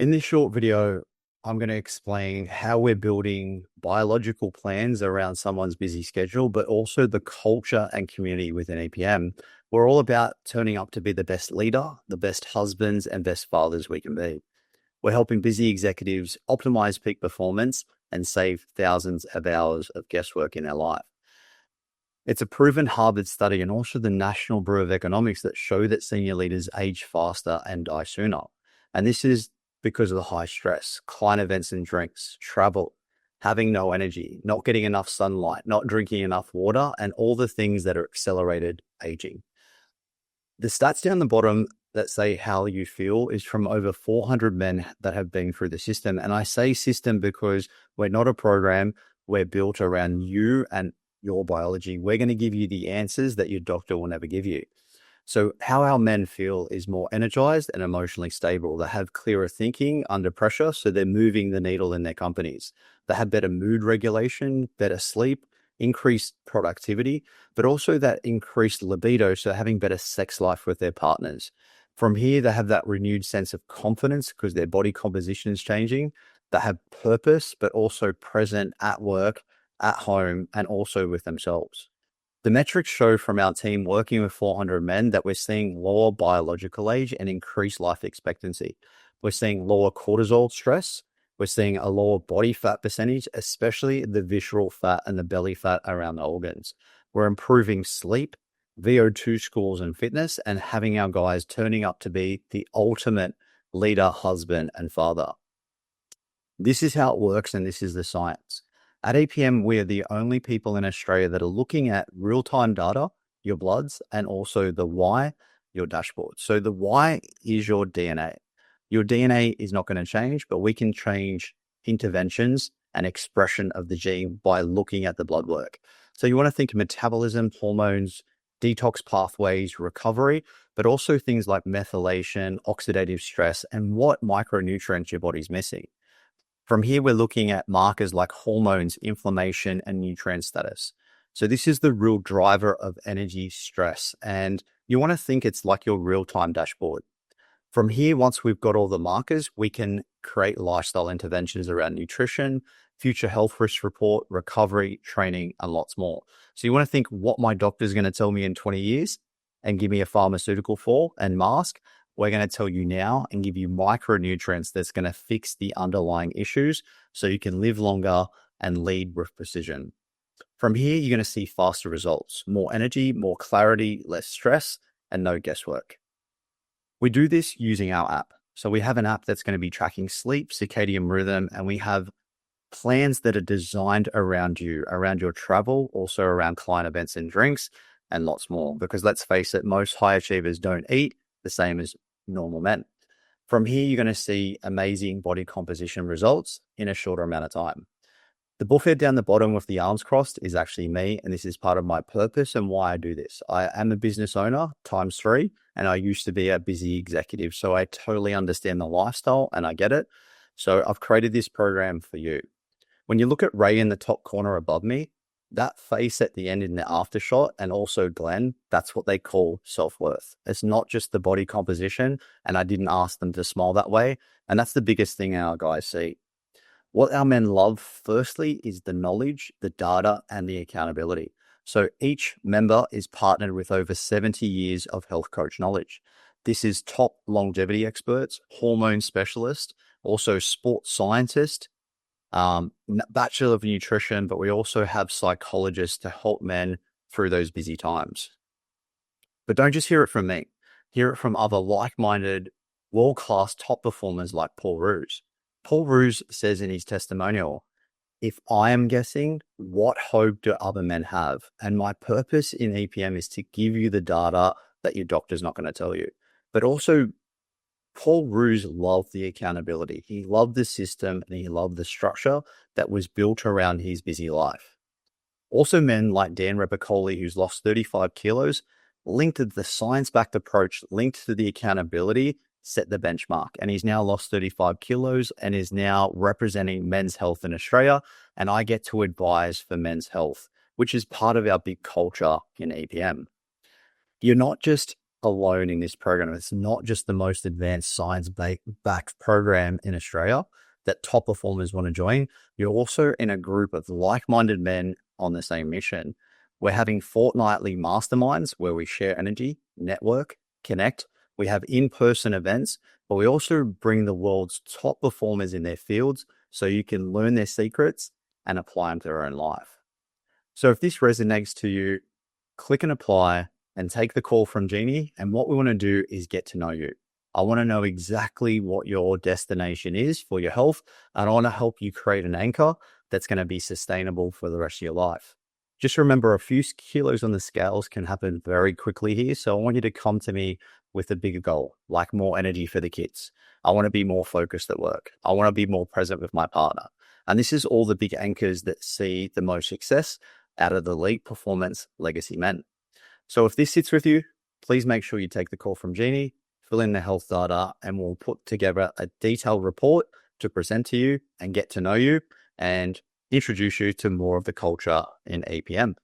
In this short video, I'm going to explain how we're building biological plans around someone's busy schedule, but also the culture and community within EPM. We're all about turning up to be the best leader, the best husbands, and best fathers we can be. We're helping busy executives optimize peak performance and save thousands of hours of guesswork in their life. It's a proven Harvard study and also the National Bureau of Economics that show that senior leaders age faster and die sooner. And this is because of the high stress, client events and drinks, travel, having no energy, not getting enough sunlight, not drinking enough water, and all the things that are accelerated aging. The stats down the bottom that say how you feel is from over 400 men that have been through the system. And I say system because we're not a program. We're built around you and your biology. We're going to give you the answers that your doctor will never give you. So how our men feel is more energized and emotionally stable. They have clearer thinking under pressure, so they're moving the needle in their companies. They have better mood regulation, better sleep, increased productivity, but also that increased libido, so having better sex life with their partners. From here, they have that renewed sense of confidence because their body composition is changing. They have purpose, but also present at work, at home, and also with themselves. The metrics show from our team working with 400 men that we're seeing lower biological age and increased life expectancy. We're seeing lower cortisol stress. We're seeing a lower body fat percentage, especially the visceral fat and the belly fat around the organs. We're improving sleep, VO2 scores and fitness, and having our guys turning up to be the ultimate leader, husband, and father. This is how it works, and this is the science. At EPM, we are the only people in Australia that are looking at real-time data, your bloods, and also the Y, your dashboard. So the Y is your DNA. Your DNA is not going to change, but we can change interventions and expression of the gene by looking at the blood work. So you want to think metabolism, hormones, detox pathways, recovery, but also things like methylation, oxidative stress, and what micronutrients your body's missing. From here, we're looking at markers like hormones, inflammation, and nutrient status. So this is the real driver of energy, stress, and you want to think it's like your real-time dashboard. From here, once we've got all the markers, we can create lifestyle interventions around nutrition, future health risk report, recovery, training, and lots more. So you want to think what my doctor's going to tell me in 20 years and give me a pharmaceutical for and mask. We're going to tell you now and give you micronutrients that's going to fix the underlying issues so you can live longer and lead with precision. From here, you're going to see faster results, more energy, more clarity, less stress, and no guesswork. We do this using our app. So we have an app that's going to be tracking sleep, circadian rhythm, and we have plans that are designed around you, around your travel, also around client events and drinks, and lots more. Because let's face it, most high achievers don't eat the same as normal men. From here, you're going to see amazing body composition results in a shorter amount of time. The bullhead down the bottom with the arms crossed is actually me, and this is part of my purpose and why I do this. I am a business owner times 3, and I used to be a busy executive, so I totally understand the lifestyle and I get it. So I've created this program for you. When you look at Ray in the top corner above me, that face at the end in the after shot, and also Glenn, that's what they call self-worth. It's not just the body composition, and I didn't ask them to smile that way. And that's the biggest thing our guys see. What our men love, firstly, is the knowledge, the data, and the accountability. So each member is partnered with over 70 years of health coach knowledge. This is top longevity experts, hormone specialists, also sports scientists, Bachelor of Nutrition, but we also have psychologists to help men through those busy times. But don't just hear it from me. Hear it from other like-minded, world-class top performers like Paul Roos. Paul Roos says in his testimonial, if I am guessing, what hope do other men have? And my purpose in EPM is to give you the data that your doctor's not going to tell you. But also, Paul Roos loved the accountability. He loved the system and he loved the structure that was built around his busy life. Also, men like Dan Repicoli, who's lost 35 kilos, linked to the science-backed approach, linked to the accountability, set the benchmark. And he's now lost 35 kilos and is now representing men's health in Australia. And I get to advise for men's health, which is part of our big culture in EPM. You're not just alone in this program. It's not just the most advanced science-backed program in Australia that top performers want to join. You're also in a group of like-minded men on the same mission. We're having fortnightly masterminds where we share energy, network, connect. We have in-person events, but we also bring the world's top performers in their fields so you can learn their secrets and apply them to their own life. So if this resonates to you, click and apply and take the call from Jeannie. And what we want to do is get to know you. I want to know exactly what your destination is for your health. And I want to help you create an anchor that's going to be sustainable for the rest of your life. Just remember, a few kilos on the scales can happen very quickly here. So I want you to come to me with a bigger goal, like more energy for the kids. I want to be more focused at work. I want to be more present with my partner. And this is all the big anchors that see the most success out of the elite performance legacy men. So if this sits with you, please make sure you take the call from Jeannie, fill in the health data, and we'll put together a detailed report to present to you and get to know you and introduce you to more of the culture in EPM.